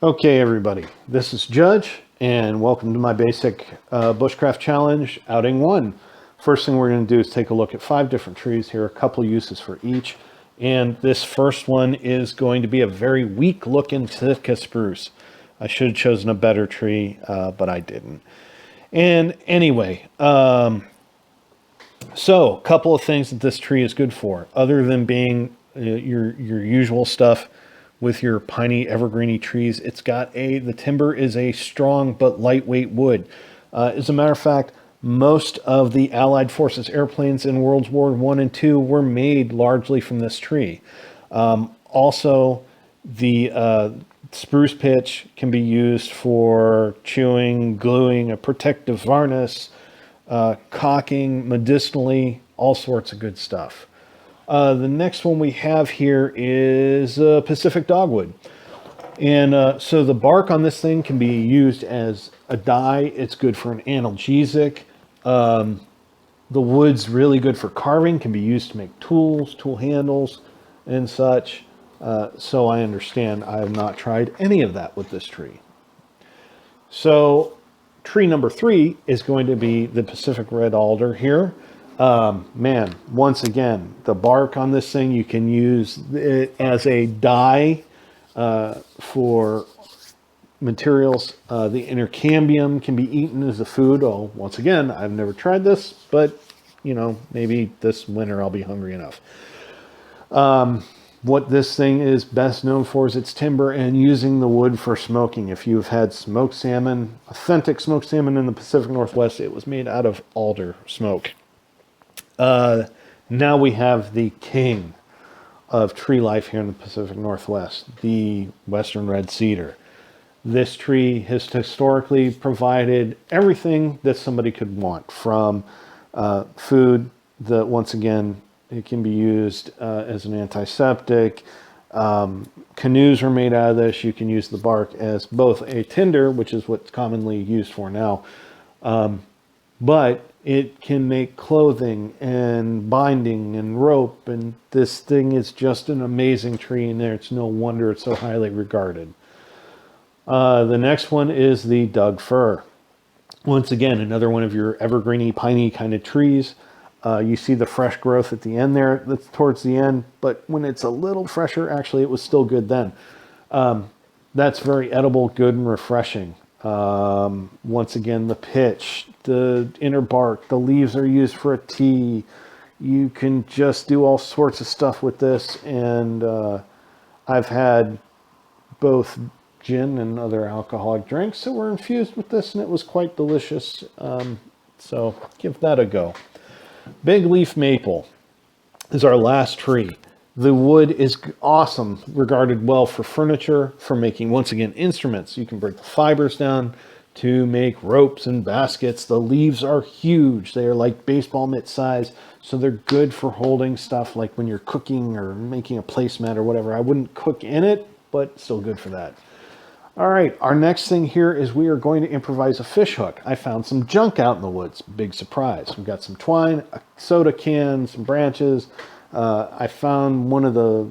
Okay, everybody, this is Judge, and welcome to my basic bushcraft challenge, Outing 1. First thing we're going to do is take a look at 5 different trees here, a couple uses for each. And this first one is going to be a very weak looking Sitka spruce. I should have chosen a better tree, but I didn't. And anyway, so a couple of things that this tree is good for, other than being your usual stuff with your piney evergreeny trees. It's got the timber is a strong but lightweight wood. As a matter of fact, most of the Allied Forces airplanes in World War I and II were made largely from this tree. Also, the spruce pitch can be used for chewing, gluing, a protective varnish, caulking, medicinally, all sorts of good stuff. The next one we have here is Pacific dogwood. And so the bark on this thing can be used as a dye. It's good for an analgesic. The wood's really good for carving, can be used to make tools, tool handles, and such. So I understand. I have not tried any of that with this tree. So tree number 3 is going to be the Pacific red alder here. Man, once again, the bark on this thing, you can use it as a dye for materials. The intercambium can be eaten as a food. Oh, once again, I've never tried this, but you know, maybe this winter I'll be hungry enough. What this thing is best known for is its timber and using the wood for smoking. If you've had smoked salmon, authentic smoked salmon in the Pacific Northwest, it was made out of alder smoke. Now we have the king of tree life here in the Pacific Northwest, the Western red cedar. This tree has historically provided everything that somebody could want, from food that, once again, it can be used as an antiseptic. Canoes are made out of this. You can use the bark as both a tinder, which is what's commonly used for now, but it can make clothing and binding and rope, and this thing is just an amazing tree, and it's no wonder it's so highly regarded. The next one is the Doug fir. Once again, another one of your evergreeny, piney kind of trees. You see the fresh growth at the end there, that's towards the end, but when it's a little fresher, actually it was still good then. That's very edible, good, and refreshing. Once again, the pitch, the inner bark, the leaves are used for a tea. You can just do all sorts of stuff with this, and I've had both gin and other alcoholic drinks that were infused with this, and it was quite delicious. So give that a go. Big leaf maple is our last tree. The wood is awesome, regarded well for furniture, for making, once again, instruments. You can break the fibers down to make ropes and baskets. The leaves are huge. They are like baseball mitt size, so they're good for holding stuff like when you're cooking or making a placemat or whatever. I wouldn't cook in it, but still good for that. All right, our next thing here is we are going to improvise a fish hook. I found some junk out in the woods. Big surprise. We've got some twine, a soda can, some branches. I found one of the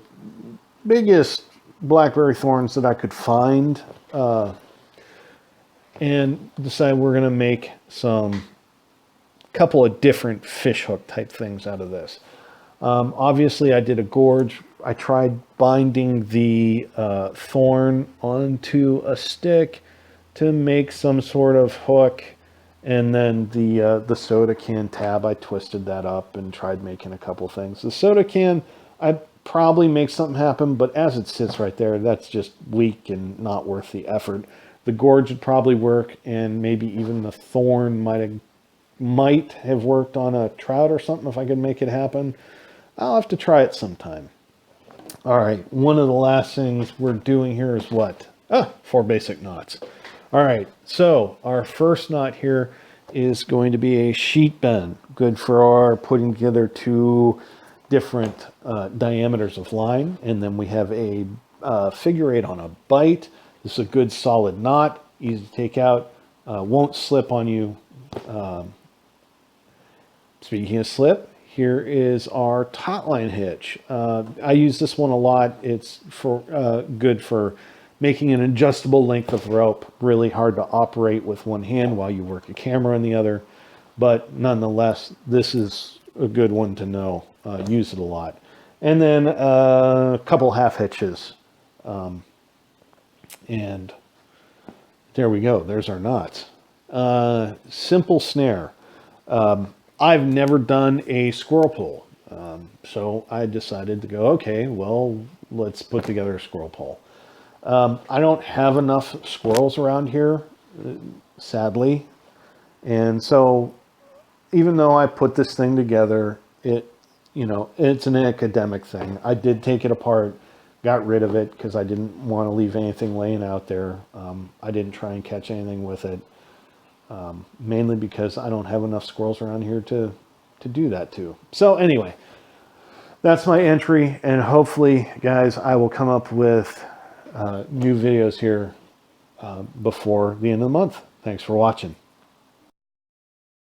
biggest blackberry thorns that I could find, and decided we're going to make some couple of different fish hook type things out of this. Obviously, I did a gorge. I tried binding the thorn onto a stick to make some sort of hook, and then the soda can tab, I twisted that up and tried making a couple things. The soda can, I'd probably make something happen, but as it sits right there, that's just weak and not worth the effort. The gorge would probably work, and maybe even the thorn might have worked on a trout or something if I could make it happen. I'll have to try it sometime. All right, one of the last things we're doing here is what? 4 basic knots. All right, so our first knot here is going to be a sheet bend, good for our putting together 2 different diameters of line. And then we have a figure 8 on a bite. This is a good solid knot, easy to take out, won't slip on you. Speaking of slip, here is our taut line hitch. I use this one a lot. It's for good for making an adjustable length of rope really hard to operate with one hand while you work a camera in the other. But nonetheless, this is a good one to know. Use it a lot. And then a couple half hitches. And there we go. There's our knots. Simple snare. I've never done a squirrel pull. So I decided to go, okay, well, let's put together a squirrel pull. I don't have enough squirrels around here, sadly. And so even though I put this thing together, it's an academic thing. I did take it apart, got rid of it because I didn't want to leave anything laying out there. I didn't try and catch anything with it, mainly because I don't have enough squirrels around here to do that to. So anyway, that's my entry, and hopefully, guys, I will come up with new videos here before the end of the month. Thanks for watching.